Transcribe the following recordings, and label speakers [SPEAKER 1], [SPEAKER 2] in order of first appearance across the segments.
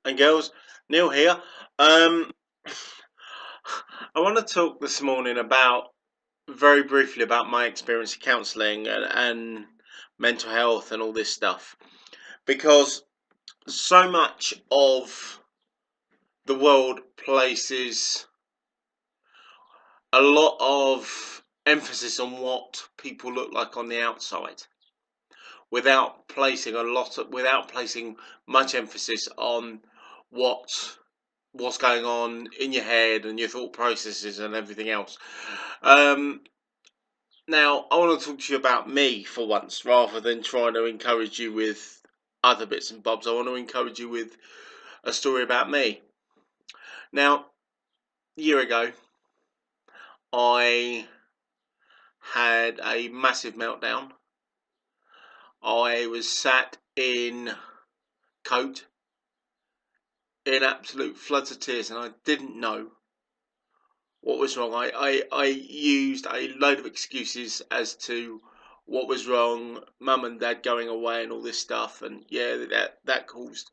[SPEAKER 1] and girls, Neil here. Um, I want to talk this morning about very briefly about my experience of counselling and mental health and all this stuff, because so much of the world places a lot of emphasis on what people look like on the outside, without placing much emphasis on what's going on in your head and your thought processes and everything else. Now, I want to talk to you about me for once, rather than trying to encourage you with other bits and bobs. I want to encourage you with a story about me. Now, a year ago, I had a massive meltdown. I was sat in coat in absolute floods of tears, and I didn't know what was wrong. I used a load of excuses as to what was wrong, mum and dad going away and all this stuff, and yeah, that caused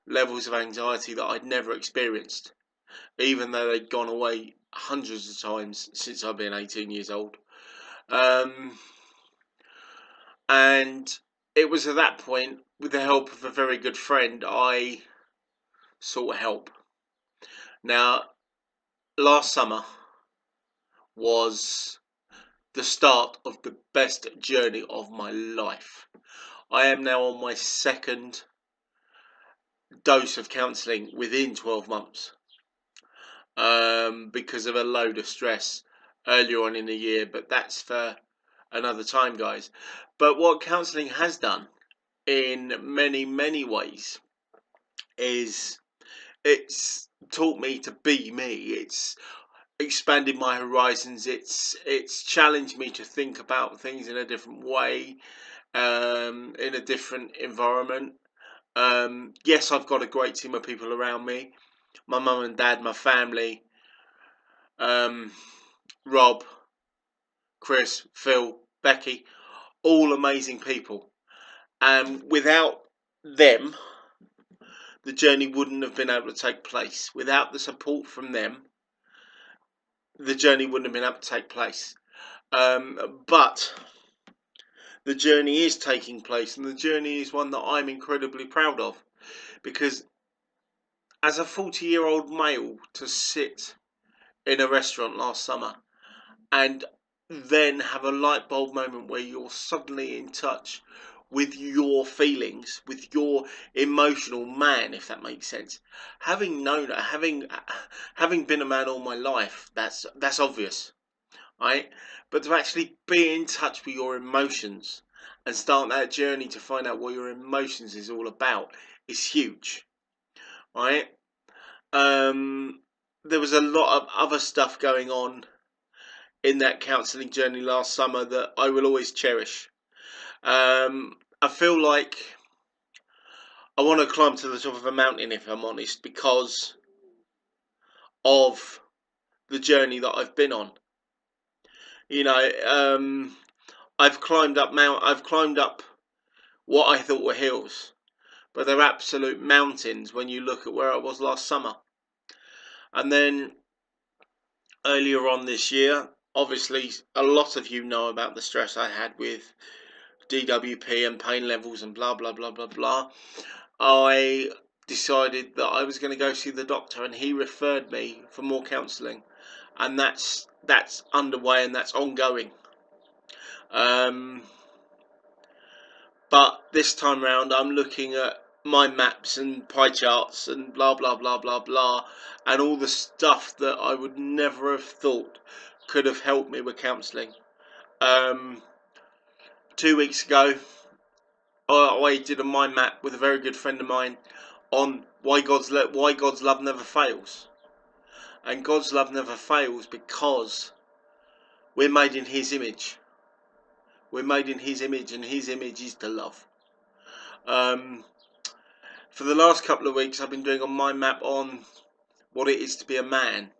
[SPEAKER 1] levels of anxiety that I'd never experienced, even though they'd gone away hundreds of times since I've been 18 years old. And it was at that point, with the help of a very good friend, I sought help. Now, last summer was the start of the best journey of my life. I am now on my second dose of counselling within 12 months because of a load of stress earlier on in the year, but that's for another time, guys. But what counselling has done in many ways is it's taught me to be me. It's expanded my horizons. It's challenged me to think about things in a different way, in a different environment. Yes, I've got a great team of people around me. My mum and dad, my family, Rob, Chris, Phil, Becky, all amazing people. And without them, the journey wouldn't have been able to take place. Without the support from them, the journey wouldn't have been able to take place. But the journey is taking place, and the journey is one that I'm incredibly proud of, because as a 40-year-old male, to sit in a restaurant last summer and then have a light bulb moment where you're suddenly in touch with your feelings, with your emotional man, if that makes sense. Having known, having been a man all my life, that's obvious, right? But to actually be in touch with your emotions and start that journey to find out what your emotions is all about is huge, right? There was a lot of other stuff going on in that counselling journey last summer that I will always cherish. I feel like I want to climb to the top of a mountain, if I'm honest, because of the journey that I've been on. You know, I've climbed up what I thought were hills, but they're absolute mountains when you look at where I was last summer. And then earlier on this year, obviously a lot of you know about the stress I had with DWP and pain levels and blah blah blah blah blah. I decided that I was going to go see the doctor, and he referred me for more counselling, and that's underway and that's ongoing. But this time round, I'm looking at my maps and pie charts and blah blah blah blah blah, and all the stuff that I would never have thought could have helped me with counselling. 2 weeks ago, I did a mind map with a very good friend of mine on why God's love never fails, and God's love never fails because we're made in His image. We're made in His image, and His image is to love. For the last couple of weeks, I've been doing a mind map on what it is to be a man,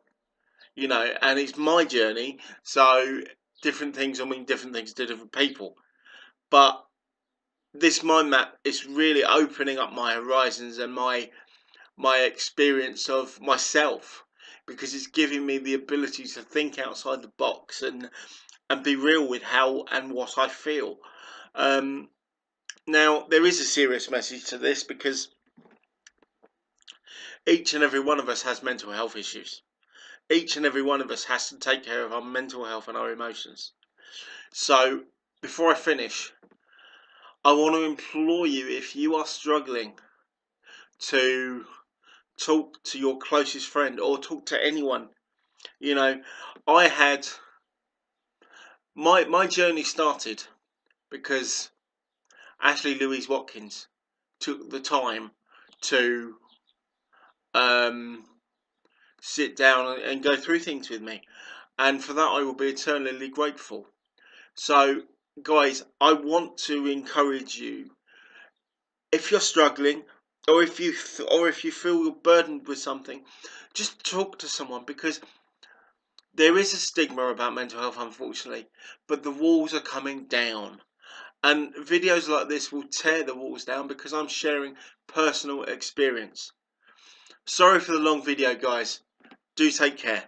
[SPEAKER 1] and it's my journey, so different things will mean different things to different people. But this mind map is really opening up my horizons and my my experience of myself, because it's giving me the ability to think outside the box and be real with how and what I feel. Now, there is a serious message to this, because each and every one of us has mental health issues. Each and every one of us has to take care of our mental health and our emotions. So, before I finish, I want to implore you, if you are struggling, to talk to your closest friend or talk to anyone. You know, I had my journey started because Ashley Louise Watkins took the time to sit down and go through things with me, and for that I will be eternally grateful. So, guys, I want to encourage you, if you're struggling, or if you feel you're burdened with something, just talk to someone, because there is a stigma about mental health, unfortunately, but the walls are coming down. And videos like this will tear the walls down, because I'm sharing personal experience. Sorry for the long video, guys. Do take care.